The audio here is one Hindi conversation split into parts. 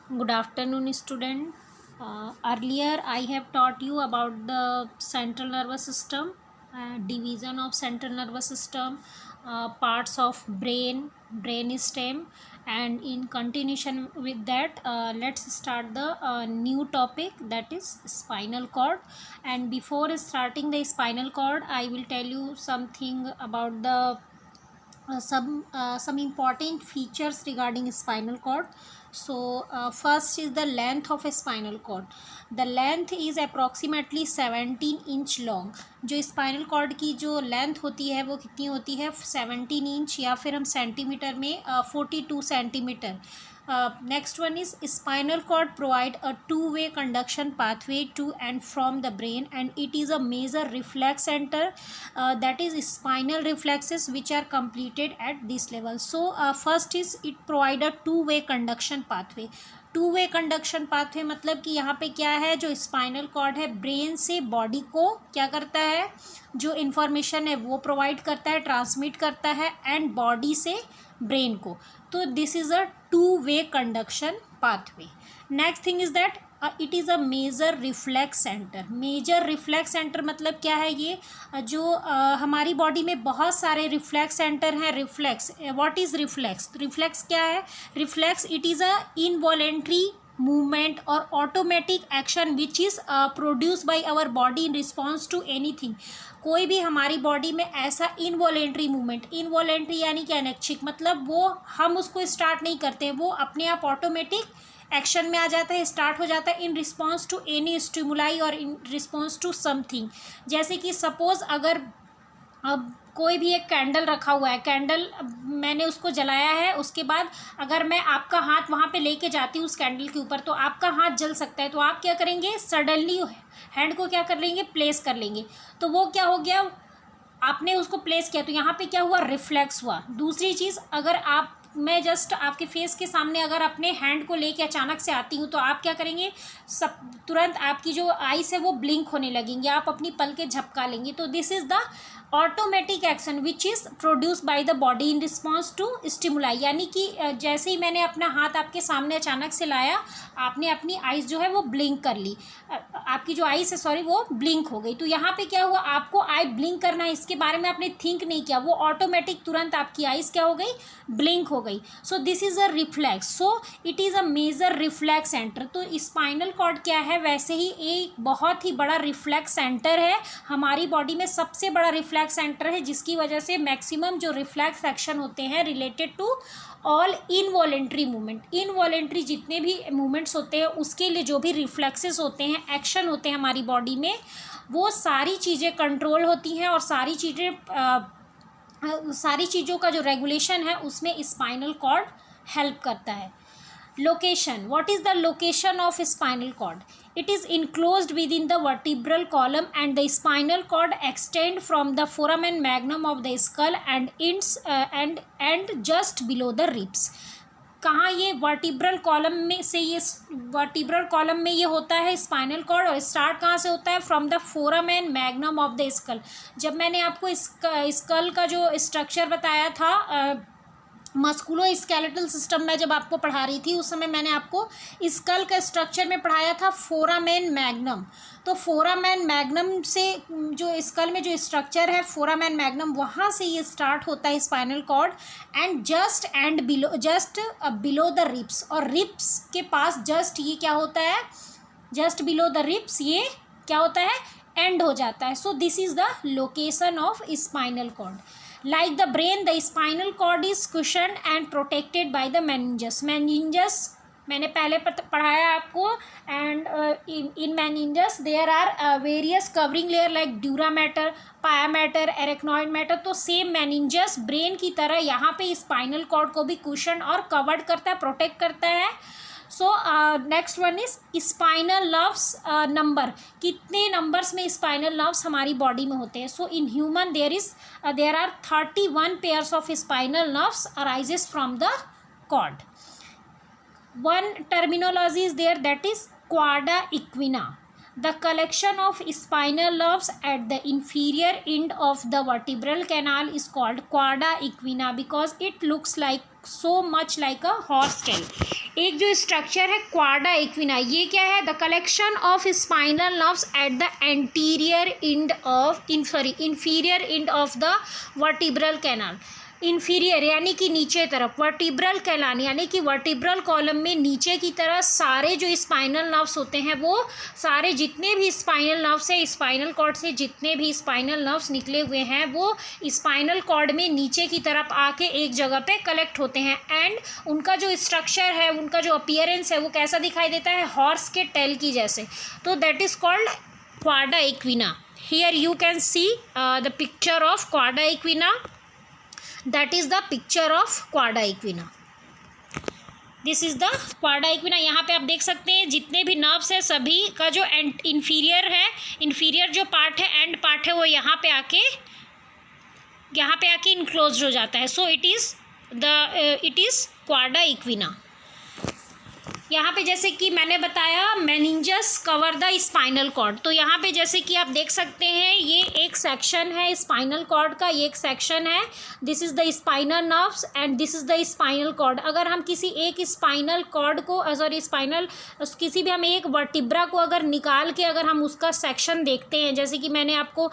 Good afternoon, student. Earlier, I have taught you about the central nervous system, division of central nervous system, parts of brain stem, and in continuation with that, let's start the new topic, that is spinal cord. And before starting the spinal cord, I will tell you something about the some important features regarding spinal cord. So first is the length of a spinal cord. The length is approximately 17 inch long. जो स्पाइनल कॉर्ड की जो लेंथ होती है वो कितनी होती है 17 इंच, या फिर हम सेंटीमीटर में 42 centimetre. Next one is spinal cord provide a two-way conduction pathway to and from the brain, and it is a major reflex center, that is spinal reflexes which are completed at this level. So first is it provide a two-way conduction pathway. To way conduction pathway मतलब कि यहाँ पे क्या है, जो स्पाइनल कॉर्ड है ब्रेन से बॉडी को क्या करता है, जो इन्फॉर्मेशन है वो प्रोवाइड करता है, ट्रांसमिट करता है, एंड बॉडी से ब्रेन को. तो this is a two way conduction pathway. Next thing is that it is a major reflex centre. Major reflex centre मतलब क्या है, ये जो हमारी बॉडी में बहुत सारे रिफ्लेक्स सेंटर हैं. Reflex, what is reflex? Reflex क्या है? Reflex it is a involuntary movement or automatic action which is produced by our body in response to anything. कोई भी हमारी बॉडी में ऐसा इनवॉलेंट्री मूवमेंट, इनवॉलेंट्री यानी कि अनैच्छिक, मतलब वो हम उसको स्टार्ट नहीं करते हैं, वो अपने आप ऑटोमेटिक एक्शन में आ जाता है, स्टार्ट हो जाता है in response to any stimuli और इन रिस्पॉन्स टू समथिंग. जैसे कि सपोज अगर अब कोई भी एक कैंडल रखा हुआ है, कैंडल मैंने उसको जलाया है, उसके बाद अगर मैं आपका हाथ वहाँ पे लेके जाती हूँ उस कैंडल के ऊपर, तो आपका हाथ जल सकता है. तो आप क्या करेंगे, सडनली हैंड को क्या कर लेंगे, प्लेस कर लेंगे. तो वो क्या हो गया, आपने उसको प्लेस किया, तो यहाँ पे क्या हुआ, रिफ्लेक्स हुआ. दूसरी चीज़, अगर आप मैं जस्ट आपके फेस के सामने अगर अपने हैंड को लेके अचानक से आती हूँ, तो आप क्या करेंगे, सब तुरंत आपकी जो आईज है वो ब्लिंक होने लगेंगे, आप अपनी पलकें झपका लेंगे. तो this is the automatic action which is produce by the body in response to stimuli. यानी कि जैसे ही मैंने अपना हाथ आपके सामने अचानक से लाया, आपने अपनी आइज़ जो है वो ब्लिंक कर ली, आपकी जो आइज़ है सॉरी वो ब्लिंक हो गई. तो यहाँ पे क्या हुआ, आपको आई ब्लिंक करना है, इसके बारे में आपने थिंक नहीं किया, वो ऑटोमेटिक तुरंत आपकी आइज़ क्या हो गई, ब्लिंक हो गई. So this is a reflex. So it is a major reflex centre. तो स्पाइनल कॉर्ड क्या है, वैसे ही एक बहुत ही बड़ा रिफ्लेक्स सेंटर है. हमारी बॉडी में सबसे बड़ा रिफ्लेक्स सेंटर है, जिसकी वजह से मैक्सिमम जो रिफ्लेक्स एक्शन होते हैं related to all involuntary movement, involuntary जितने भी मूवमेंट्स होते हैं उसके लिए जो भी रिफ्लेक्सेस होते हैं, एक्शन होते हैं हमारी बॉडी में, वो सारी चीज़ें कंट्रोल होती हैं और सारी चीज़ों का जो रेगुलेशन है उसमें स्पाइनल कॉर्ड हेल्प करता है. Location. What is the location of spinal cord? It is enclosed within the vertebral column, and the spinal cord extend from the foramen magnum of the skull and ends and just below the ribs. कहाँ, ये वर्टिब्रल कॉलम में से, ये वर्टिब्रल कॉलम में ये होता है स्पाइनल कॉर्ड, और स्टार्ट कहाँ से होता है, from the foramen magnum of the skull. जब मैंने आपको स्कल का जो स्ट्रक्चर बताया था, मस्कुलो स्केलेटल सिस्टम में जब आपको पढ़ा रही थी उस समय मैंने आपको स्कल का स्ट्रक्चर में पढ़ाया था फोरामेन मैग्नम. तो फोरामेन मैग्नम से जो स्कल में जो स्ट्रक्चर है फोरामेन मैग्नम, वहाँ से ये स्टार्ट होता है spinal cord, end just below the ribs, और रिब्स के पास जस्ट ये क्या होता है, जस्ट बिलो द रिब्स ये क्या होता है, एंड हो जाता है. So this is the location of spinal cord. Like the brain, the spinal cord is cushioned and protected by the meninges. Meninges मैंने पहले पढ़ाया आपको, and in meninges there are various covering layer like dura matter, pia matter, arachnoid matter. तो सेम meninges ब्रेन की तरह यहाँ पे स्पाइनल कॉर्ड को भी कुशन और कवर्ड करता है, प्रोटेक्ट करता है. So next one is spinal nerves number. कितने नंबर्स में स्पाइनल नर्व्स हमारी बॉडी में होते हैं? So in human there are 31 pairs of spinal nerves arises from the cord. One terminology is there, that is cauda equina. The collection of spinal nerves at the inferior end of the vertebral canal is called quadra equina because it looks like so much like a horse tail. एक जो स्ट्रक्चर है क्वाडा इक्विना, ये क्या है? The collection of spinal nerves at the inferior end of the vertebral canal. Inferior यानी कि नीचे तरफ, वर्टिब्रल कैनाल यानी कि वर्टिब्रल कॉलम में नीचे की तरफ सारे जो स्पाइनल नर्व्स होते हैं, वो सारे जितने भी स्पाइनल नर्व्स है, स्पाइनल कॉर्ड से जितने भी स्पाइनल नर्व्स निकले हुए हैं, वो स्पाइनल कॉर्ड में नीचे की तरफ आके एक जगह पे कलेक्ट होते हैं। एंड उनका जो स्ट्रक्चर है, उनका जो अपीयरेंस है, वो कैसा दिखाई देता है? हॉर्स के टेल की जैसे। तो that is called cauda equina. Here you can see the picture of cauda equina. That is the picture of quadra equina. This is the quadra equina. यहाँ पे आप देख सकते हैं जितने भी नर्व्स है सभी का जो इंफीरियर है, इंफीरियर जो पार्ट है, एंड पार्ट है, वो यहाँ पे आके इनक्लोज हो जाता है। So it is cauda equina. यहाँ पे जैसे कि मैंने बताया meninges cover the spinal cord, तो यहाँ पे जैसे कि आप देख सकते हैं ये एक सेक्शन है स्पाइनल कॉर्ड का, ये एक सेक्शन है। This is the spinal nerves and this is the spinal cord. अगर हम किसी एक स्पाइनल कॉर्ड को किसी भी हम एक वर्टिब्रा को अगर निकाल के अगर हम उसका सेक्शन देखते हैं, जैसे कि मैंने आपको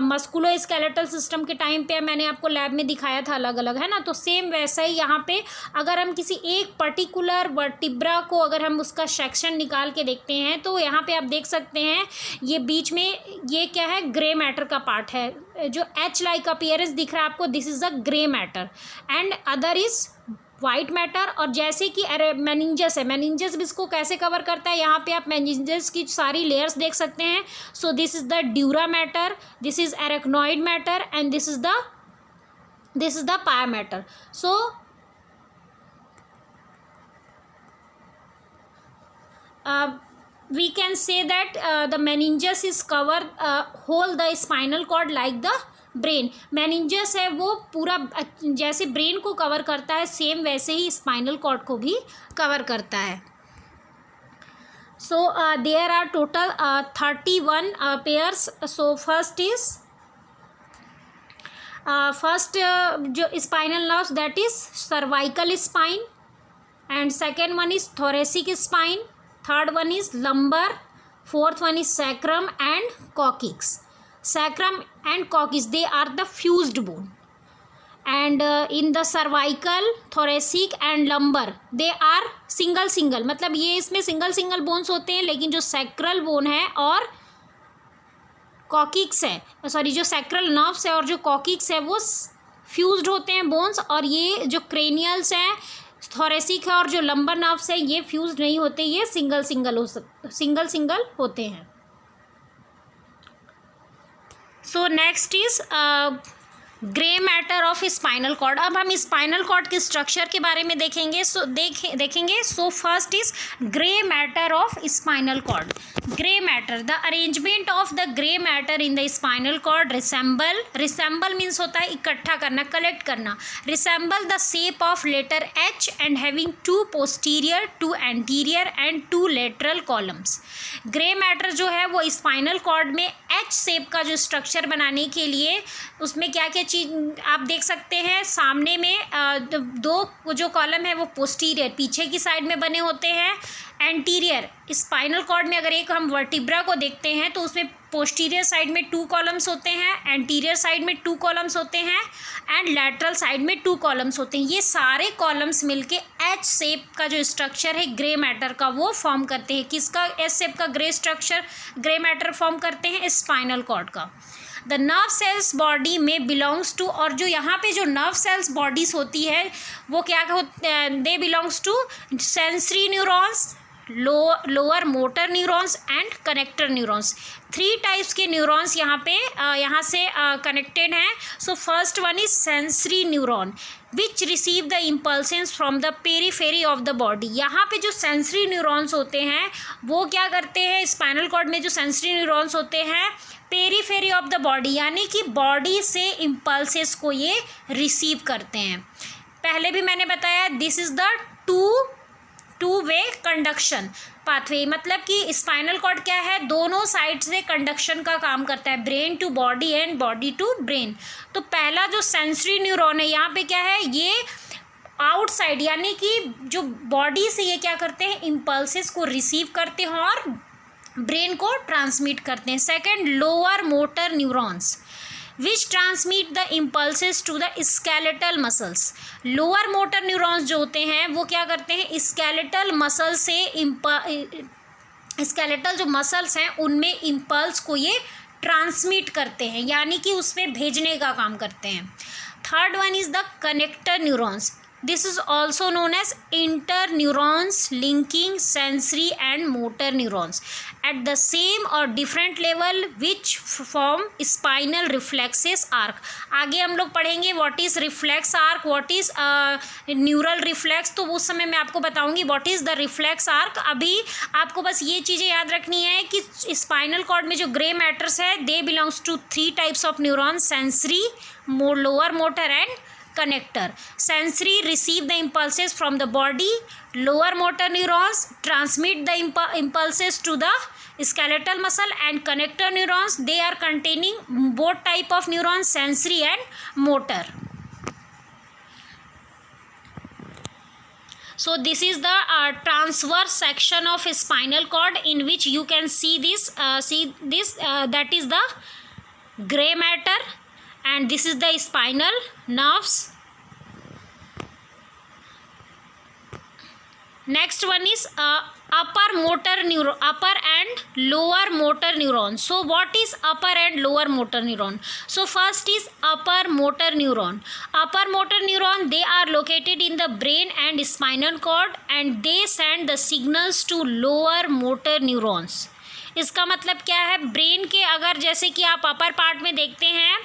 मस्कुलोस्केलेटल सिस्टम के टाइम पे मैंने आपको लैब में दिखाया था अलग अलग, है ना। तो सेम वैसा ही यहाँ पे अगर हम किसी एक पर्टिकुलर वर्टिब्रा को अगर हम उसका सेक्शन निकाल के देखते हैं, तो यहाँ पे आप देख सकते हैं ये बीच में ये क्या है? ग्रे मैटर का पार्ट है। जो एच लाइक अपीयरेंस दिख रहा है आपको, this is a grey matter and other is white matter. और जैसे कि मेनिंजस है, मेनिंजस भी इसको कैसे कवर करता है? यहाँ पे आप मेनिंजस की सारी लेयर्स देख सकते हैं। So this is the dura mater, this is arachnoid mater and this is the pia mater. So we can say that the meninges is cover whole the spinal cord like the brain. meninges है वो पूरा जैसे ब्रेन को कवर करता है, सेम वैसे ही स्पाइनल कॉर्ड को भी कवर करता है। So there are total 31 pairs. So first जो spinal nerves that is cervical spine, and second one is thoracic spine, third one is lumbar, fourth one is sacrum and coccyx. Sacrum and coccyx, they are the fused bone, and in the cervical, thoracic and lumbar they are single मतलब ये इसमें सिंगल बोन्स होते हैं, लेकिन जो सैक्रल बोन है और कॉकिक्स है, सॉरी जो सैक्रल नर्व्स है और जो कॉकिक्स है वो फ्यूज्ड होते हैं बोन्स, और ये जो क्रेनियल्स हैं, थोरेसिक है और जो लंबर नर्व्स है, ये फ्यूज्ड नहीं होते, ये सिंगल होते हैं। So next is grey matter of spinal cord. अब हम स्पाइनल कॉर्ड के स्ट्रक्चर के बारे में देखेंगे। So first is grey matter of spinal cord. Grey matter, the arrangement of the grey matter in the spinal cord resemble means होता है इकट्ठा करना, कलेक्ट करना। Resemble the shape of letter H and having 2 posterior, 2 anterior and 2 lateral columns. Grey matter जो है वो स्पाइनल कॉर्ड में एच शेप का जो स्ट्रक्चर बनाने के लिए उसमें क्या क्या चीज आप देख सकते हैं। सामने में 2 जो कॉलम है वो पोस्टीरियर पीछे की साइड में बने होते हैं। एंटीरियर स्पाइनल कॉर्ड में अगर एक हम वर्टिब्रा को देखते हैं तो उसमें पोस्टीरियर साइड में 2 कॉलम्स होते हैं, एंटीरियर साइड में 2 कॉलम्स होते हैं एंड लैटरल साइड में 2 कॉलम्स होते हैं। ये सारे कॉलम्स मिलके एच शेप का जो स्ट्रक्चर है ग्रे मैटर का वो फॉर्म करते हैं। किसका एच शेप का ग्रे मैटर फॉर्म करते हैं? स्पाइनल कॉर्ड का। द नर्व सेल्स बॉडी में बिलोंग्स टू, और जो यहाँ पे जो नर्व सेल्स बॉडीज होती है वो क्या they belongs to sensory neurons, lower motor neurons and connector neurons. 3 types के न्यूरॉन्स यहाँ से कनेक्टेड हैं। So first one is sensory neuron which receive the impulses from the periphery of the body. यहाँ पे जो सेंसरी न्यूरॉन्स होते हैं वो क्या करते हैं? स्पाइनल कॉर्ड में जो सेंसरी न्यूरॉन्स होते हैं पेरीफेरी ऑफ द बॉडी यानी कि बॉडी से इम्पल्सेस को ये रिसीव करते हैं। पहले भी मैंने बताया this is the two way conduction pathway, मतलब कि स्पाइनल कॉर्ड क्या है? दोनों साइड से कंडक्शन का काम करता है, brain to body and body to brain. तो पहला जो सेंसरी न्यूरॉन है यहाँ पे क्या है? ये आउटसाइड, यानी कि जो बॉडी से ये क्या करते हैं, इम्पल्सेस को रिसीव करते हैं और ब्रेन को ट्रांसमिट करते हैं. Second, lower motor neurons which transmit the impulses to the skeletal muscles. Lower motor neurons जो होते हैं वो क्या करते हैं, स्केलेटल मसल से स्केलेटल जो मसल्स हैं उनमें इम्पल्स को ये ट्रांसमिट करते हैं, यानी कि उसमें भेजने का काम करते हैं. Third one is the connector neurons. This is also known as inter neurons linking sensory and motor neurons at the same or different level which form spinal reflexes arc. आगे हम लोग पढ़ेंगे what is reflex arc, what is neural reflex, तो उस समय मैं आपको बताऊंगी what is the reflex arc. अभी आपको बस ये चीज़ें याद रखनी है कि स्पाइनल कॉर्ड में जो ग्रे मैटर्स है they belongs to 3 types of neurons: sensory, lower motor and connector. Sensory receive the impulses from the body, lower motor neurons transmit the impulses to the skeletal muscle, and connector neurons, they are containing both type of neurons, sensory and motor. So this is the transverse section of spinal cord in which you can see this that is the gray matter, and this is the spinal nerves. Next one is upper and lower motor neuron. So what is upper and lower motor neuron? So first is upper motor neuron. Upper motor neuron, they are located in the brain and spinal cord, and they send the signals to lower motor neurons. इसका मतलब क्या है, ब्रेन के अगर जैसे कि आप अपर पार्ट में देखते हैं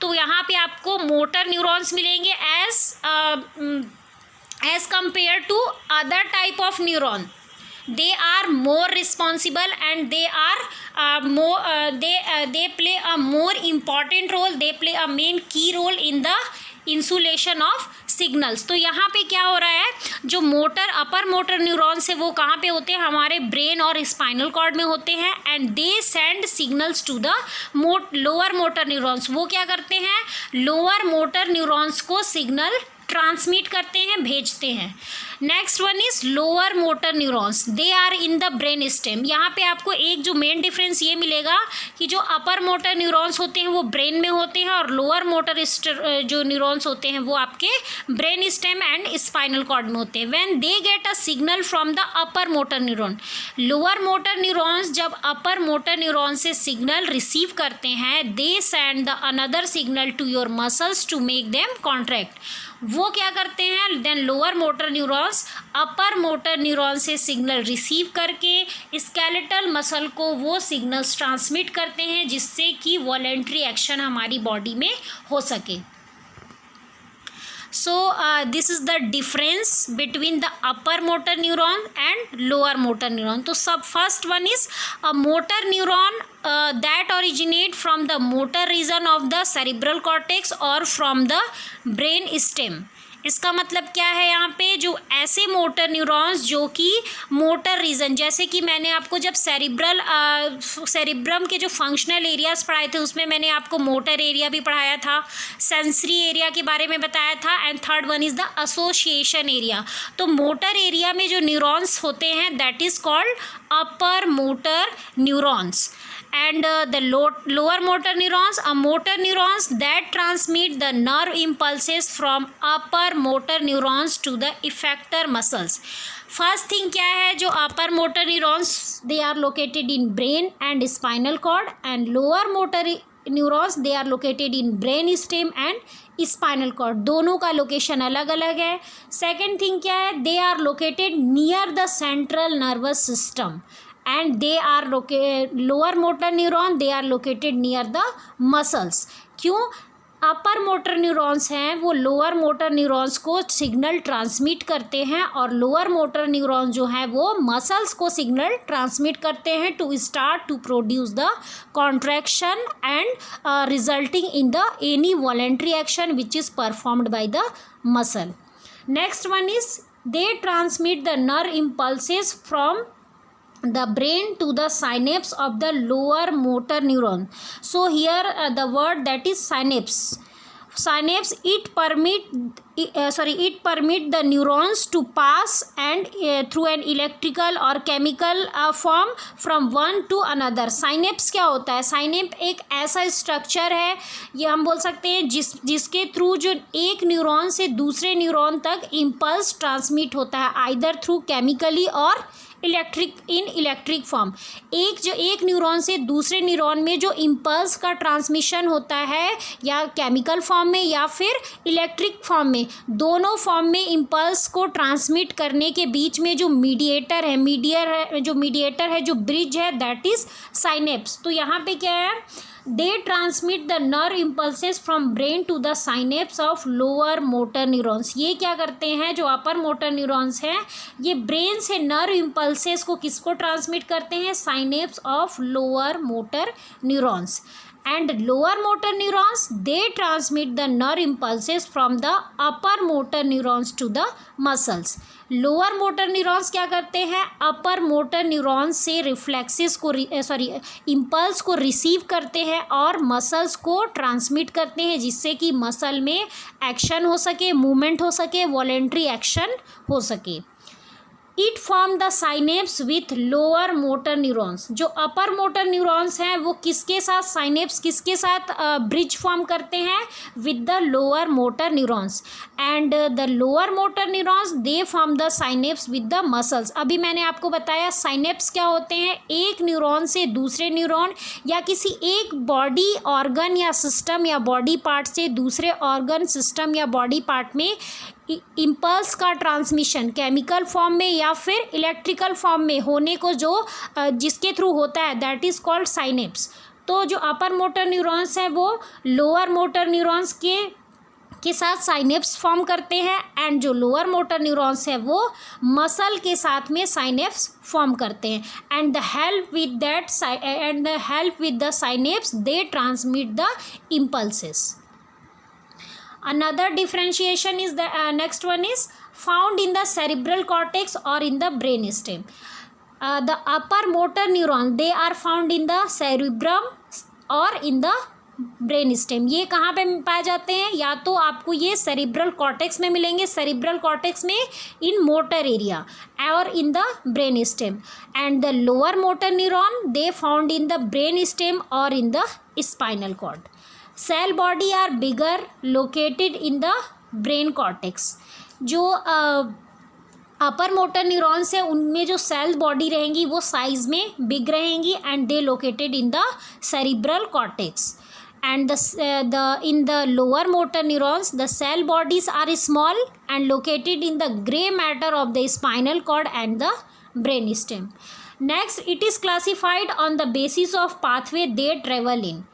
तो यहाँ पे आपको मोटर न्यूरॉन्स मिलेंगे as compared to other type of neuron. They are more responsible and they are they play a more important role, they play a main key role in the insulation of signals. तो यहाँ पे क्या हो रहा है, जो मोटर अपर मोटर न्यूरॉन्स है वो कहाँ पे होते हैं, हमारे ब्रेन और स्पाइनल कॉर्ड में होते हैं, and they send signals to the lower motor neurons. वो क्या करते हैं, लोअर मोटर न्यूरॉन्स को सिग्नल ट्रांसमिट करते हैं, भेजते हैं. Next one is lower motor neurons, they are in the brain stem. यहाँ पे आपको एक जो मेन डिफरेंस ये मिलेगा कि जो अपर मोटर न्यूरॉन्स होते हैं वो ब्रेन में होते हैं, और लोअर मोटर जो न्यूरॉन्स होते हैं वो आपके brain stem and spinal cord में होते हैं. When they get a signal from the upper motor neuron, lower motor neurons जब अपर मोटर न्यूरॉन से सिग्नल रिसीव करते हैं, they send the another signal to your muscles to make them contract. वो क्या करते हैं, then lower motor neurons upper motor neuron से सिग्नल रिसीव करके स्केलेटल मसल को वो सिग्नल्स ट्रांसमिट करते हैं, जिससे कि वॉलेंट्री एक्शन हमारी बॉडी में हो सके. So this is the difference between the upper motor neuron and lower motor neuron. तो सब first one is a motor neuron that originate from the motor region of the cerebral cortex or from the brain stem. इसका मतलब क्या है, यहाँ पे जो ऐसे मोटर न्यूरॉन्स जो कि मोटर रीजन, जैसे कि मैंने आपको जब सेरिब्रम के जो फंक्शनल एरियाज पढ़ाए थे उसमें मैंने आपको मोटर एरिया भी पढ़ाया था, सेंसरी एरिया के बारे में बताया था, and third one is the association area. तो मोटर एरिया में जो न्यूरॉन्स होते हैं that is called upper motor neurons. And the lower motor neurons are motor neurons that transmit the nerve impulses from upper motor neurons to the effector muscles. First thing क्या है, जो upper motor neurons they are located in brain and spinal cord, and lower motor neurons they are located in brain stem and spinal cord. दोनों का लोकेशन अलग अलग है. सेकेंड थिंग क्या है, they are located near the central nervous system, and they are lower motor neuron they are located near the muscles. क्यों, अपर मोटर न्यूरॉन्स हैं वो लोअर मोटर न्यूरॉन्स को सिग्नल ट्रांसमिट करते हैं, और लोअर मोटर न्यूरॉन्स जो हैं वो मसल्स को सिग्नल ट्रांसमिट करते हैं to start to produce the contraction and resulting in the any voluntary action which is performed by the muscle. Next one is they transmit the nerve impulses from the brain to the synapse of the lower motor neuron. So here the word that is synapse. synapse, it permit the neurons to pass and through an electrical or chemical form from one to another. synapse क्या होता है? synapse एक ऐसा स्ट्रक्चर है, ये हम बोल सकते हैं जिसके थ्रू जो एक न्यूरॉन से दूसरे न्यूरॉन तक इम्पल्स ट्रांसमिट होता है, आइदर थ्रू केमिकली और इलेक्ट्रिक फॉर्म। एक न्यूरॉन से दूसरे न्यूरॉन में जो इम्पल्स का ट्रांसमिशन होता है, या केमिकल फॉर्म में या फिर इलेक्ट्रिक फॉर्म में, दोनों फॉर्म में इम्पल्स को ट्रांसमिट करने के बीच में जो मीडिएटर है, जो ब्रिज है, दैट इज साइनेप्स। तो यहाँ पे क्या है? They transmit the nerve impulses from brain to the synapse of lower motor neurons. ये क्या करते हैं? जो अपर मोटर न्यूरॉन्स हैं, ये ब्रेन से नर्व इम्पल्सेस को किसको ट्रांसमिट करते हैं? Synapse of lower motor neurons. and lower motor neurons, they transmit the nerve impulses from the upper motor neurons to the muscles. Lower motor neurons क्या करते हैं? अपर मोटर न्यूरॉन्स से रिफ्लेक्सेस को इम्पल्स को रिसीव करते हैं और मसल्स को ट्रांसमिट करते हैं, जिससे कि मसल में एक्शन हो सके, मूवमेंट हो सके, वॉलेंट्री एक्शन हो सके। It form the synapse with lower motor neurons. जो अपर मोटर न्यूरॉन्स हैं वो किसके साथ साइनेप्स किसके साथ ब्रिज फॉर्म करते हैं? With the lower motor neurons. And the lower motor neurons they form the synapse with the muscles. अभी मैंने आपको बताया साइनेप्स क्या होते हैं? एक न्यूरॉन से दूसरे न्यूरॉन या किसी एक बॉडी ऑर्गन या सिस्टम या बॉडी पार्ट से दूसरे ऑर्गन, सिस्टम या बॉडी पार्ट में इम्पल्स का ट्रांसमिशन केमिकल फॉर्म में या फिर इलेक्ट्रिकल फॉर्म में होने को जिसके थ्रू होता है, दैट इज़ कॉल्ड साइनेप्स। तो जो अपर मोटर न्यूरॉन्स हैं वो लोअर मोटर न्यूरॉन्स के साथ साइनेप्स फॉर्म करते हैं, एंड जो लोअर मोटर न्यूरॉन्स है वो मसल के साथ में साइनेप्स फॉर्म करते हैं। And the help with the synapse they transmit the impulses. Another differentiation is the next one is found in the cerebral cortex or in the brain stem. The upper motor neuron, they are found in the cerebrum or in the brain stem. ये कहाँ पे पाए जाते हैं? या तो आपको ये सेरिब्रल कॉर्टेक्स में मिलेंगे, सेरिब्रल कॉर्टेक्स में इन मोटर एरिया, और in the brain stem. And the lower motor neuron they found in the brain stem और in the spinal cord. Cell body are bigger located in the brain cortex. जो अपर मोटर न्यूरॉन्स है उनमें जो सेल बॉडी रहेंगी वो साइज में बिग रहेंगी, and they located in the cerebral cortex. and in the lower motor neurons the cell bodies are small and located in the gray matter of the spinal cord and the brain stem. Next, it is classified on the basis of pathway they travel in.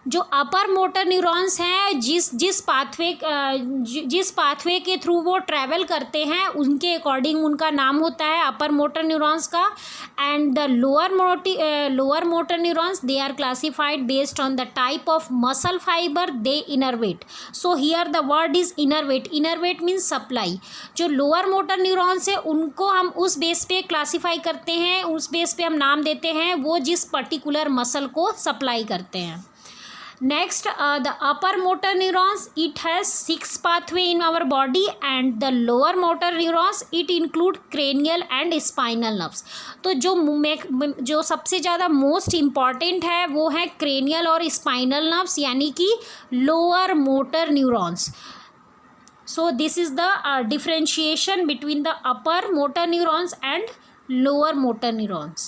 जो अपर मोटर न्यूरॉन्स हैं जिस पाथवे के थ्रू वो ट्रैवल करते हैं उनके अकॉर्डिंग उनका नाम होता है अपर मोटर न्यूरॉन्स का। And the lower motor neurons they are classified based on the type of muscle fiber they innervate. So here the word is innervate. Innervate means supply. जो लोअर मोटर न्यूरॉन्स है उनको हम उस बेस पे क्लासीफाई करते हैं, उस बेस पे हम नाम देते हैं वो जिस पर्टिकुलर मसल को सप्लाई करते हैं। Next, the upper motor neurons, it has 6 pathway in our body, and the lower motor neurons, it include cranial and spinal nerves. तो जो सबसे ज़्यादा मोस्ट इम्पॉर्टेंट है वो है क्रेनियल और स्पाइनल नर्व्स, यानी कि lower motor neurons. So this is the differentiation between the upper motor neurons and lower motor neurons.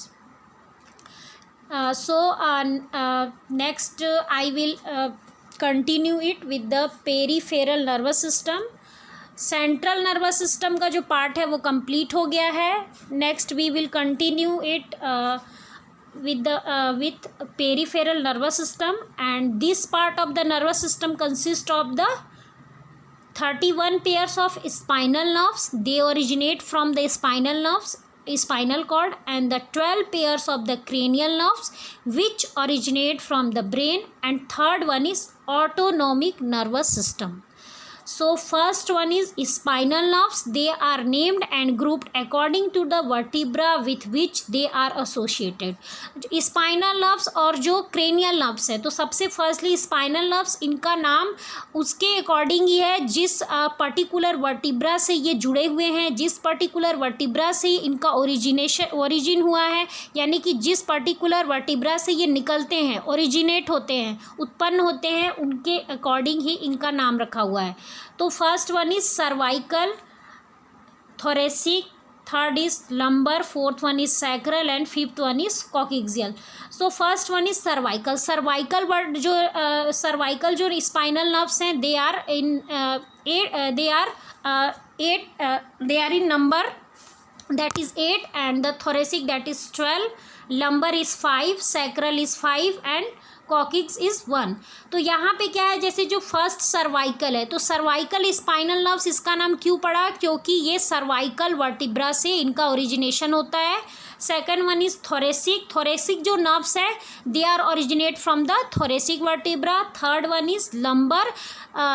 Next I will continue it with the peripheral nervous system. Central nervous system का जो पार्ट है वो कंप्लीट हो गया है। Next we will continue it with peripheral nervous system, and this part of the nervous system consists of the 31 pairs of spinal nerves. They originate from the spinal cord, and the 12 pairs of the cranial nerves which originate from the brain, and third one is autonomic nervous system. So first one is spinal nerves. They are named and grouped according to the vertebra with which they are associated. Spinal nerves और जो क्रेनियल नर्व्स है, तो सबसे फर्स्टली स्पाइनल नर्व्स, इनका नाम उसके अकॉर्डिंग ही है जिस पर्टिकुलर वर्टिब्रा से ये जुड़े हुए हैं, जिस पर्टिकुलर वर्टिब्रा से इनका ओरिजिन हुआ है, यानी कि जिस पर्टिकुलर वर्टिब्रा से ये निकलते हैं, ओरिजिनेट होते हैं, उत्पन्न होते हैं, उनके अकॉर्डिंग ही इनका नाम रखा हुआ है. तो first one is cervical, thoracic, third is lumbar, fourth one is sacral and fifth one is coccygeal. So first one is cervical. cervical जो spinal nerves हैं, they are in number, that is 8, and the thoracic, that is 12, lumbar is 5, sacral is 5 and coccyx is 1. तो यहाँ पे क्या है, जैसे जो फर्स्ट सर्वाइकल है, तो सर्वाइकल स्पाइनल नर्व्स, इसका नाम क्यों पड़ा, क्योंकि ये सर्वाइकल वर्टिब्रा से इनका ओरिजिनेशन होता है. Second one is thoracic. Thoracic जो नर्व्स है, they are originate from the thoracic vertebra. Third one is lumbar.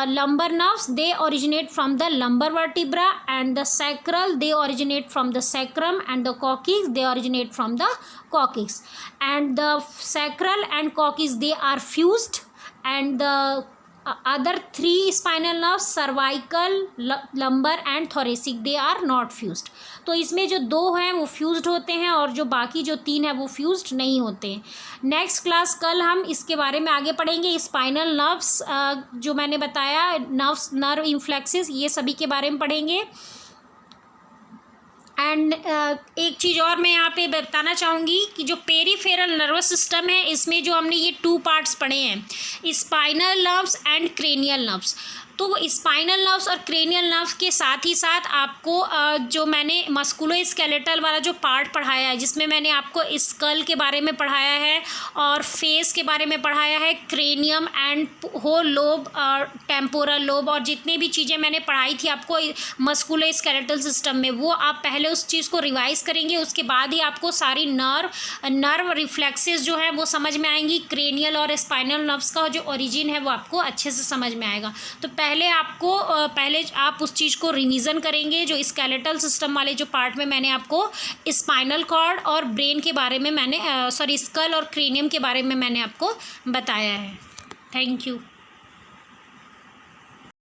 lumbar nerves, they originate from the lumbar vertebra, and the sacral, they originate from the sacrum, and the coccyx, they originate from the coccyx. And the sacral and coccyx, they are fused, and the other three spinal nerves, cervical, lumbar and thoracic, they are not fused. तो इसमें जो 2 हैं वो फ्यूज्ड होते हैं और जो बाकी जो 3 हैं वो फ्यूज्ड नहीं होते हैं. नेक्स्ट क्लास कल हम इसके बारे में आगे पढ़ेंगे. स्पाइनल नर्व्स जो मैंने बताया, नर्व इन्फ्लेक्सिस, ये सभी के बारे में पढ़ेंगे. एंड एक चीज़ और मैं यहाँ पे बताना चाहूँगी कि जो पेरीफेरल नर्वस सिस्टम है, इसमें जो हमने ये 2 पार्ट्स पढ़े हैं, spinal nerves and cranial nerves. तो स्पाइनल नर्व्स और क्रेनियल नर्व्स के साथ ही साथ आपको जो मैंने मस्कुलोस्केलेटल वाला जो पार्ट पढ़ाया है, जिसमें मैंने आपको स्कल के बारे में पढ़ाया है और फेस के बारे में पढ़ाया है, क्रेनियम एंड होल लोब और टेम्पोरल लोब, और जितनी भी चीज़ें मैंने पढ़ाई थी आपको मस्कुलोस्केलेटल सिस्टम में, वो आप पहले उस चीज़ को रिवाइज़ करेंगे. उसके बाद ही आपको सारी नर्व रिफ्लेक्सेस जो है वो समझ में आएंगी. क्रेनियल और स्पाइनल नर्व्स का जो ओरिजिन है वो आपको अच्छे से समझ में आएगा. तो पहले आप उस चीज़ को रिवीजन करेंगे जो स्केलेटल सिस्टम वाले जो पार्ट में मैंने आपको स्पाइनल कॉर्ड और ब्रेन के बारे में मैंने स्कल और क्रेनियम के बारे में मैंने आपको बताया है. Thank you.